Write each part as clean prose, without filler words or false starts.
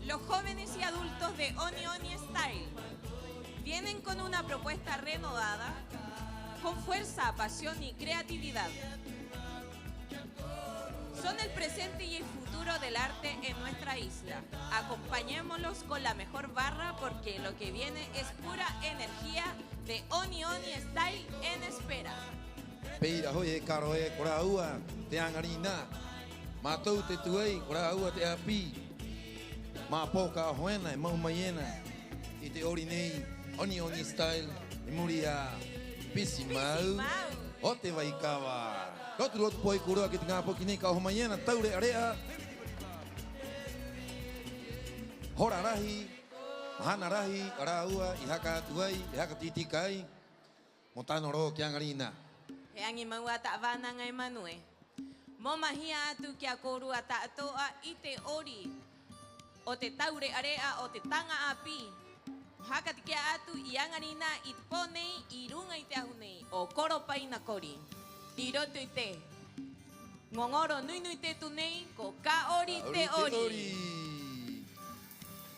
Los jóvenes y adultos de Oni Oni Style vienen con una propuesta renovada, con fuerza, pasión y creatividad. Son el presente y el futuro del arte en nuestra isla. Acompañémoslos con la mejor barra porque lo que viene es pura energía de Oni Oni Style en espera. Peira hoye karoe koraua te angarina. Matou te tuei koraua te api. Mapoka hoena mau mayena. I te orinei Oni Oni Style e muria pisimau. O te vai kawa. Rotu poi kura ki tinga poki nei ka homayena taure area. Hora rahi, hana rahi, araua, ihaka tuai, ihaka titikai. Motano ro ki angarina. He angi maua ta vana ngai manue. Mo mahia atu kia koru ata atoa i te ori. O te taure area o te tanga api. Haka te kia atu i angarina i ponei i runga i te ahunei. O koro pai na kori. I roto i te. Ngongoro nui nui te tunei ko ka ori te ori.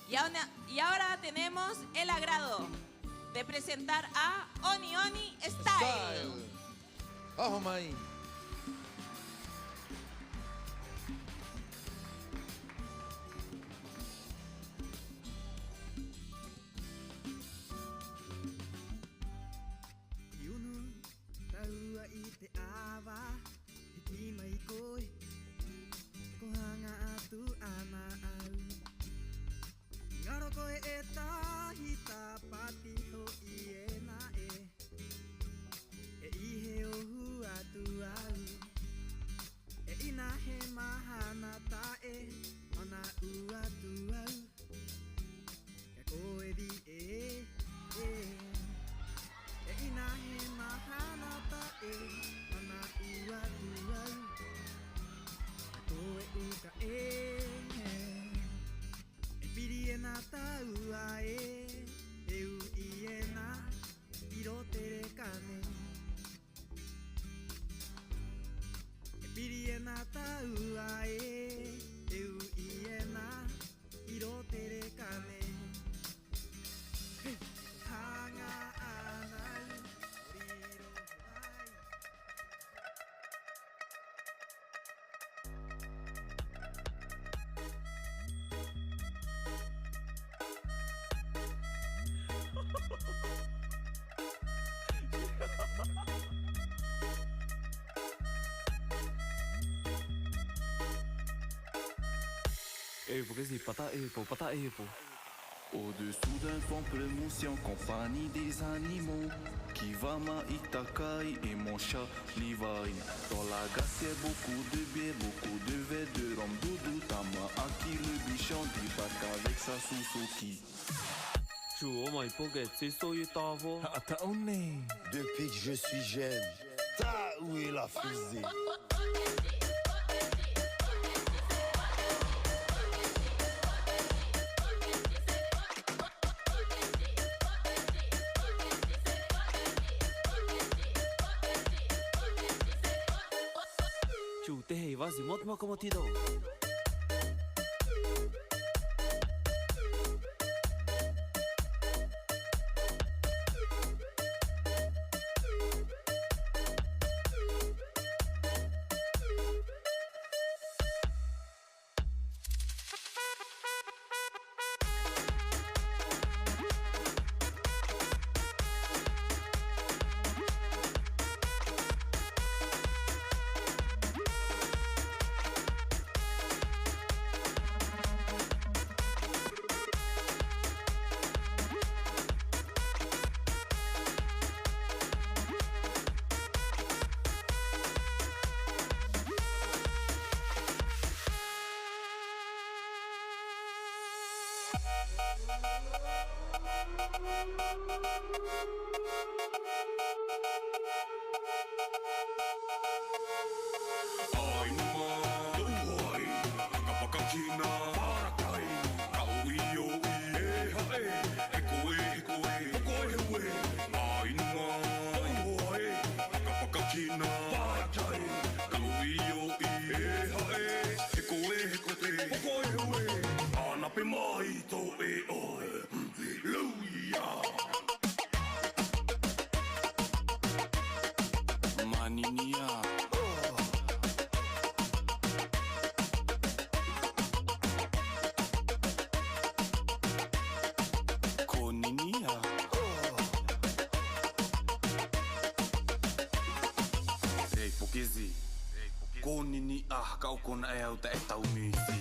Y ahora tenemos el agrado de presentar a Oni Oni Style. Aho mai. Yunu taua i te awa hiki mai koe ko hanga atu ana au ngaro koe e tahi tapati ho i e na e ihe ohu atu au e ina he mahana ta ona u atu au e koe di e ina he mahana ta ona u atu au e koe uka piri e nā taua e u i e nā i rotere kane e piri e nā taua e u i e nā i rotere kane hanga anau riro ai Au-dessous d'un pamplemousse en compagnie des animaux Kivama, Itakai et mon chat Levi. Dans la gasse y'a beaucoup de bière, beaucoup de verre de rhum. Doudou Tama, Aki le bichon débarque avec sa Suzuki. Depuis que je suis jeune, où est la fusée? Vas-y, montre-moi comment t'y danses. Ana pe mai kaukon ei auta eta umisi.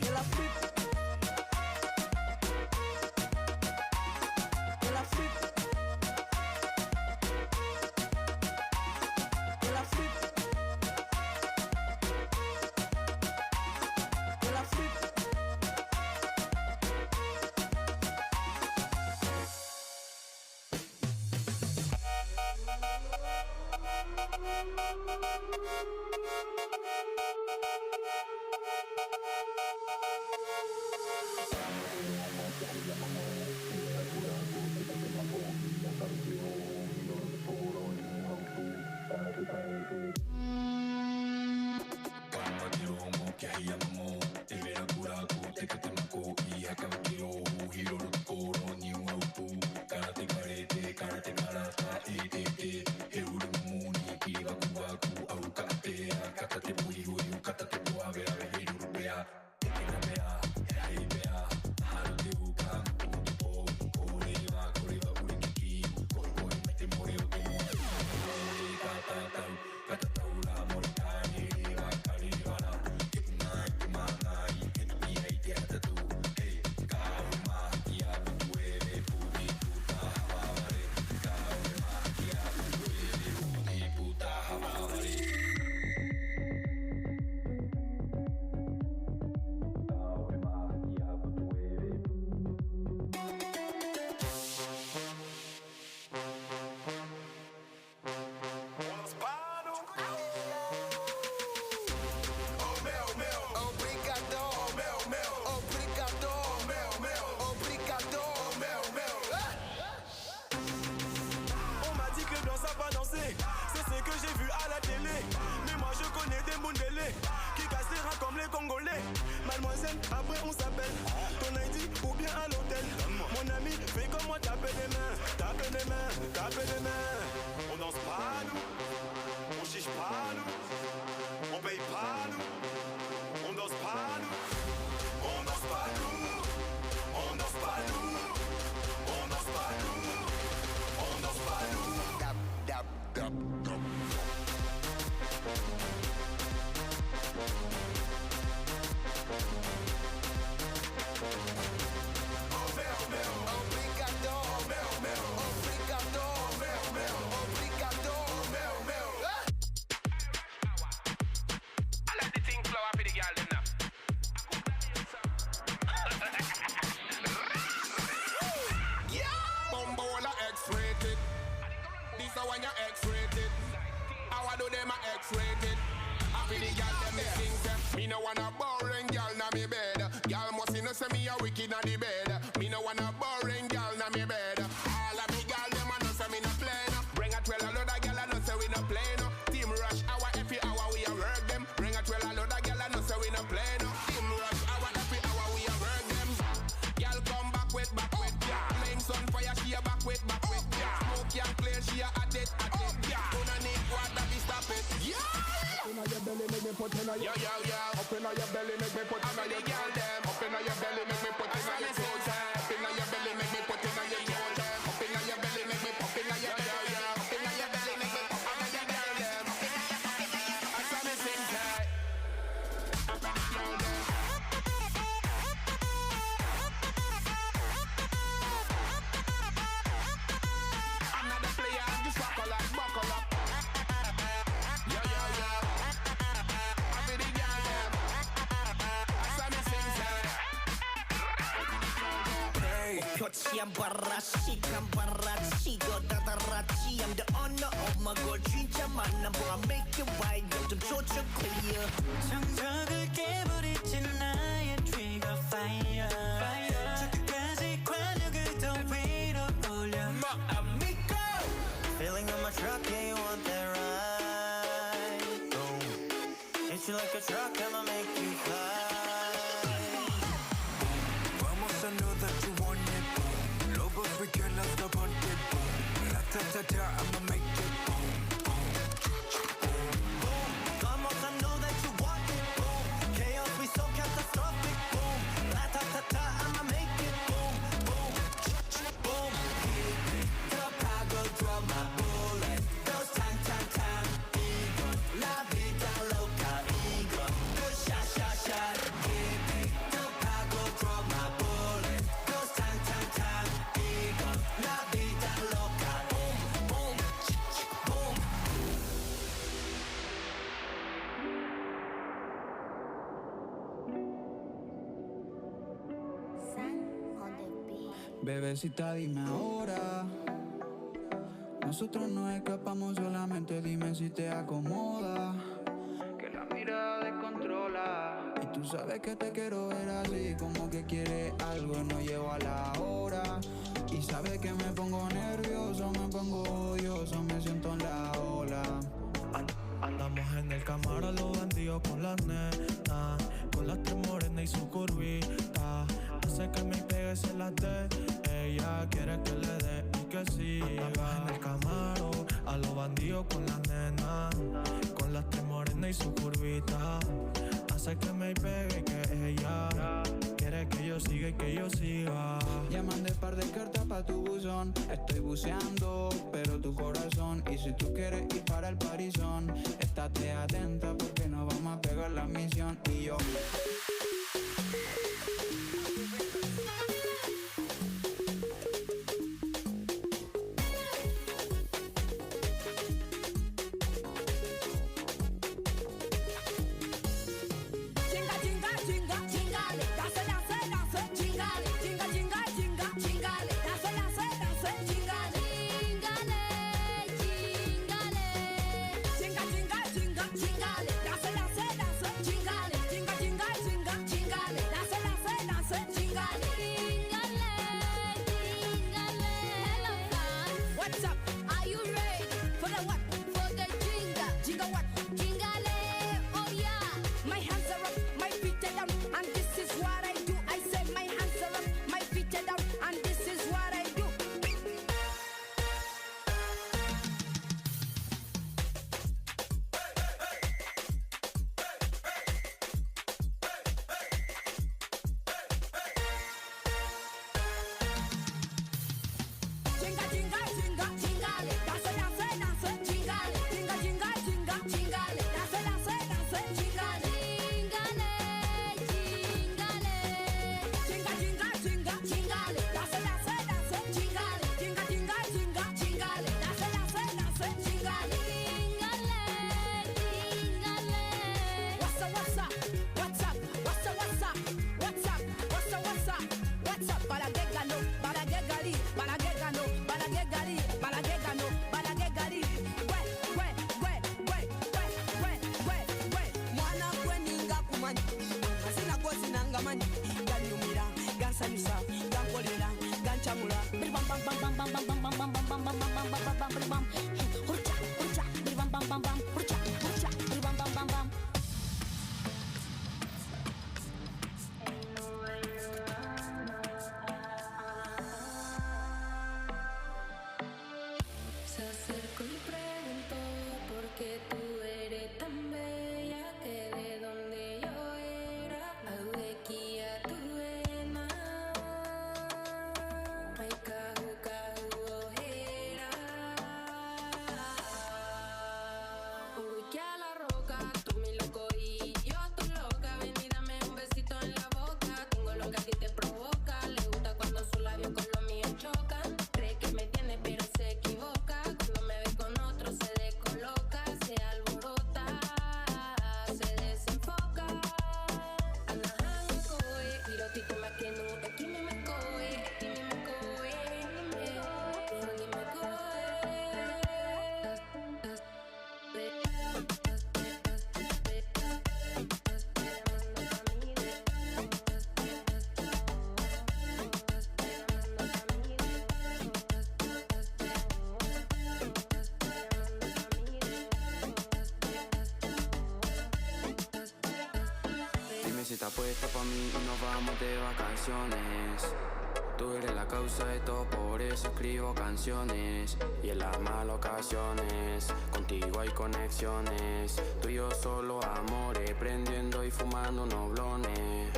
Mademoiselle, après on s'appelle. Ton ID ou bien à l'hôtel. Mon ami, fais comme moi, tape les mains. Tape les mains, tape les mains. On danse pas nous, on chiche pas nous, on paye pas nous, on danse pas nous, on danse pas nous, on danse pas nous, on danse pas nous, on danse pas nous. Dap, dap, dap, dap. Me no want a boring girl na me bed. Girl must know say me a wicked na the bed. Me no want a boring girl na me bed. All of me girl them a know say me no play no. Bring a 12 a load of girl a know say we no play no. Team rush hour every hour we a work them. Bring a 12 a load of girl a know say we no play no. Team rush hour every hour we a work them. Girl come back with yeah. Playing sun fire she a back with yeah. Smoke young clear she a at it yeah. Gonna need water to stop it yeah. Up inna your belly, make me put inna your Up inna your belly, make me put inna your toes. Up inna your belly, make me put inna your toes. Up inna your belly, make me put inna your toes. Up inna your belly, make me pop inna your Up inna your belly, make me pop inna your I saw me sing tight. Another player, just buckle up. I'm the honor of my girl 진짜 만나 보아 make it right 좀 조져 clear 정적을 깨버리지 나의 trigger fire 저 끝까지 관력을 더 위로 올려 amigo feeling on my truck yeah you want that ride boom hit you like a truck I'ma make you fly Vamos, I know that you want it boom Lobos we cannot stop on it boom Ta-ta-ta, I'ma make it boom, boom, boom, boom. Vamos, I know that you want it, boom. Chaos, we so catastrophic, boom. La-ta-ta-ta, I'ma make it boom, boom, boom. The power draw my bullet. Those time, eagle. La vida loca, eagle. The shot. Bebecita, dime ahora. Nosotros nos escapamos, solamente dime si te acomoda. Que la mirada descontrola. Y tú sabes que te quiero ver así, como que quieres algo y no llego a la hora. Y sabes que me pongo nervioso, me pongo odioso, me siento en la ola. Andamos en el Camaro, los bandidos con las nenas, con las tres morenas y su curvita. Hace que me pegue se las dé. Ella quiere que le dé y que siga. Andamos en el Camaro, a los bandidos con las nenas, con las tres morenas y su curvita. Hace que me pegue y que ella quiere que yo siga y que yo siga. Ya mandé par de cartas pa' tu buzón. Estoy buceando, pero tu corazón. Y si tú quieres ir para el parizón, estate atenta porque nos vamos a pegar la misión. Y yo Si estás puesta pa' mí y nos vamos de vacaciones. Tú eres la causa de todo, por eso escribo canciones. Y en las malas ocasiones, contigo hay conexiones. Tú y yo solo amores, prendiendo y fumando unos blones.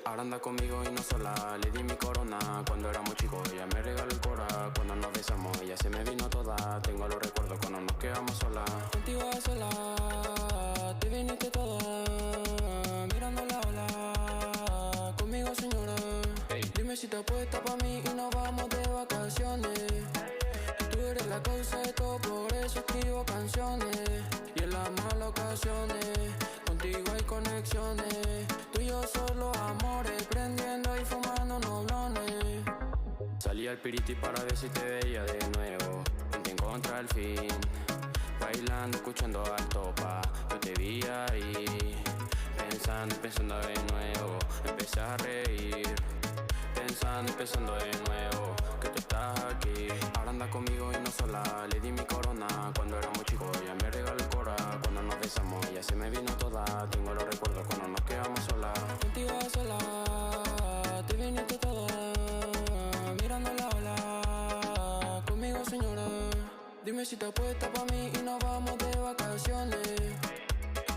Ahora anda conmigo y no sola, le di mi corona. Cuando éramos chicos ella me regaló el cora. Cuando nos besamos ella se me vino toda. Tengo los recuerdos cuando nos quedamos solas. Contigo a sola, te viniste toda. Mirando la ola, conmigo señora. Dime si estás puesta pa' mí y nos vamos de vacaciones. Tú eres la causa de todo, por eso escribo canciones. Y en las malas ocasiones, contigo hay conexiones. Tú y yo solo amores, prendiendo y fumando unos blones. Salí al piriti para ver si te veía de nuevo. Te encontré al fin, bailando, escuchando al topa. Yo te vi ahí, pensando de nuevo. Empecé a reír, pensando de nuevo. Que tú estás aquí, ahora anda conmigo y no sola. Le di mi corona cuando era muy chico. Ella me regaló el cora cuando nos besamos. Ella se me vino toda, tengo los recuerdos cuando nos quedamos solas. Contigo a sola, te viniste toda, mirando la ola. Conmigo señora, dime si te apuestas pa' mí y nos vamos de vacaciones.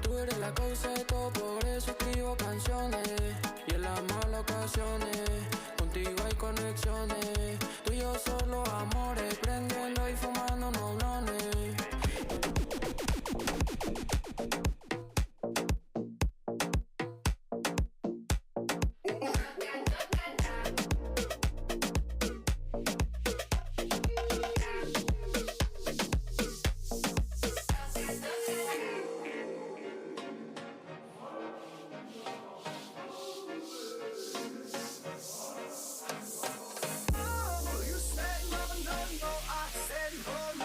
Tú eres la causa de todo, por eso escribo canciones. Y en las malas ocasiones, contigo hay conexiones. Tú y yo solo amores, prendiendo y fumando unos blones. You said no, no, no, I said no, no.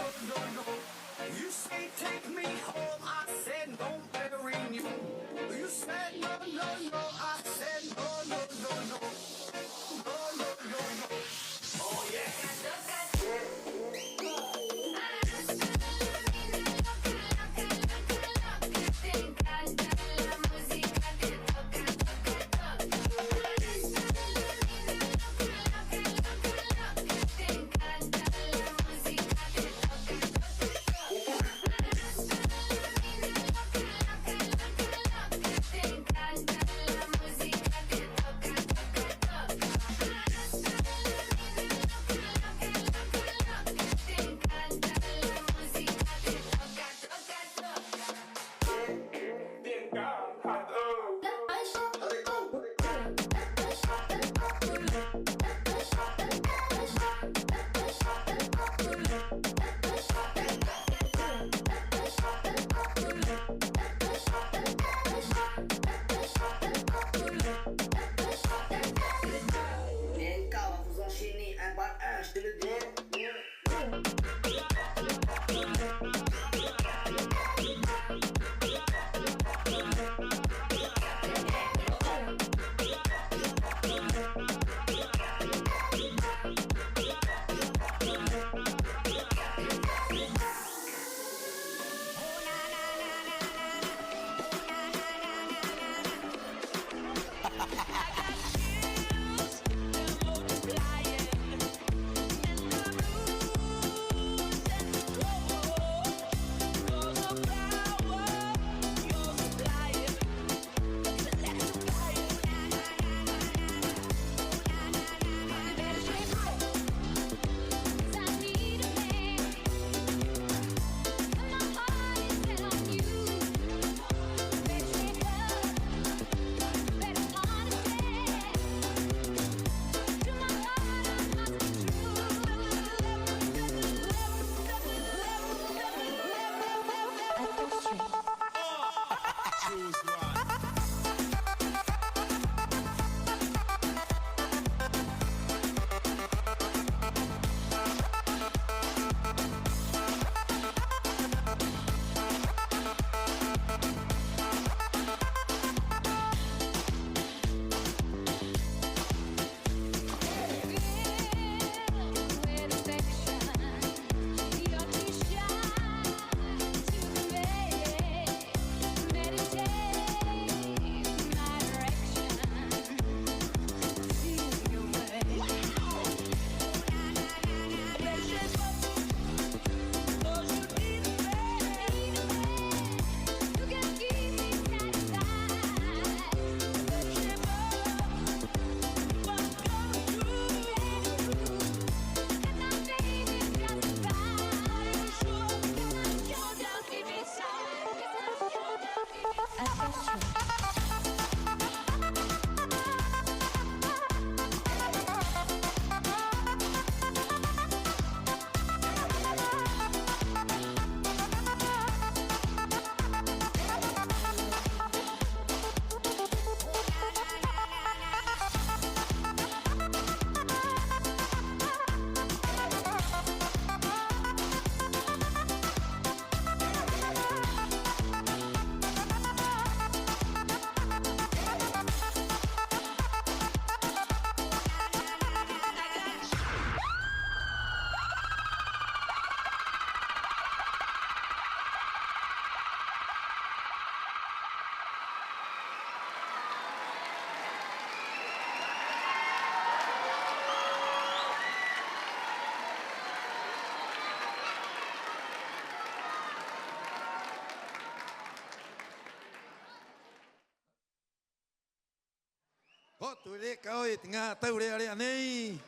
tu le caoi tinga taure area nei.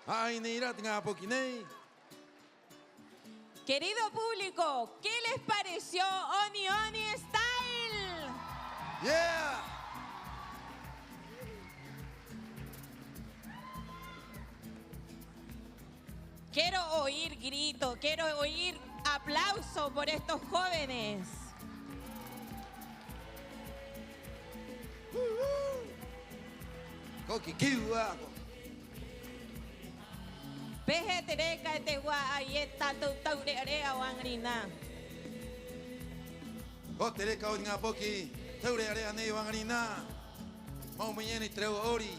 Ai nei ra tinga poki nei. Querido público, ¿qué les pareció Oni Oni Style? Yeah. Quiero oír grito, quiero oír aplauso por estos jóvenes. Koki kiwa. Peje tereka etegua ayeta taure area wangrina. Ko tere caoi tinga poki taure area nei wangarina. Mau mañana treu ori.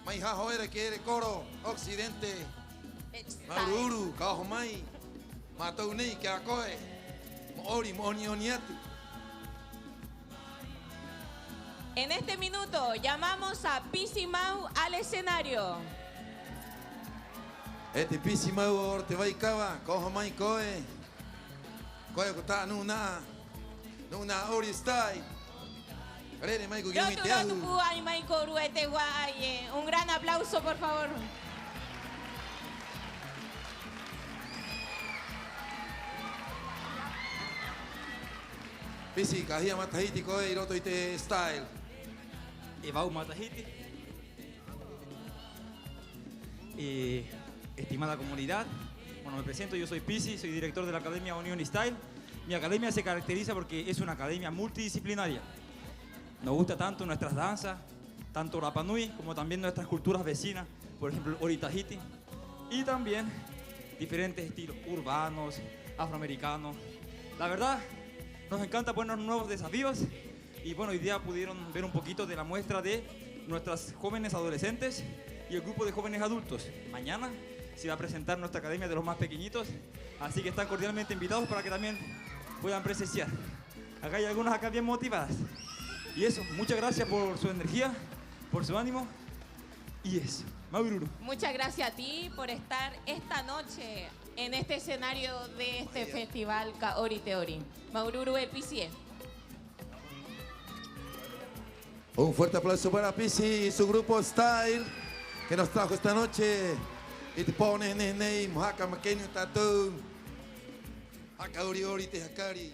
Mai haho era que era coro occidente. Maururu, kahomai, matau nei ke akoe, moori moni oniatu. En este minuto llamamos a Pisi Mau al escenario. Este Pisi Mau orte vai kawa, kahomai koe. Koe kota nuna ori style. Rere mai kugimi te ahu. Un gran aplauso, por favor. Pisi kahia matahiti koe iroto ite style. Evau Matahiti. Estimada comunidad, bueno, me presento, yo soy Pisi, soy director de la Academia Oni Oni Style. Mi academia se caracteriza porque es una academia multidisciplinaria. Nos gusta tanto nuestras danzas, tanto Rapa Nui como también nuestras culturas vecinas, por ejemplo el Ori Tahiti, y también diferentes estilos urbanos, afroamericanos. La verdad, nos encanta ponernos nuevos desafíos y bueno, hoy día pudieron ver un poquito de la muestra de nuestras jóvenes adolescentes y el grupo de jóvenes adultos. Mañana se va a presentar nuestra academia de los más pequeñitos, así que están cordialmente invitados para que también puedan presenciar. Acá hay algunas acá bien motivadas. Y eso, muchas gracias por su energía, por su ánimo y eso. Maururu. Muchas gracias a ti por estar esta noche en este escenario de este festival Kaori Teori. Maururu Epicie. Un fuerte aplauso para Pisi y su grupo Style que nos trajo esta noche. Y te pones nei, mohaka makenu tatu. Haka ori ori te hakari.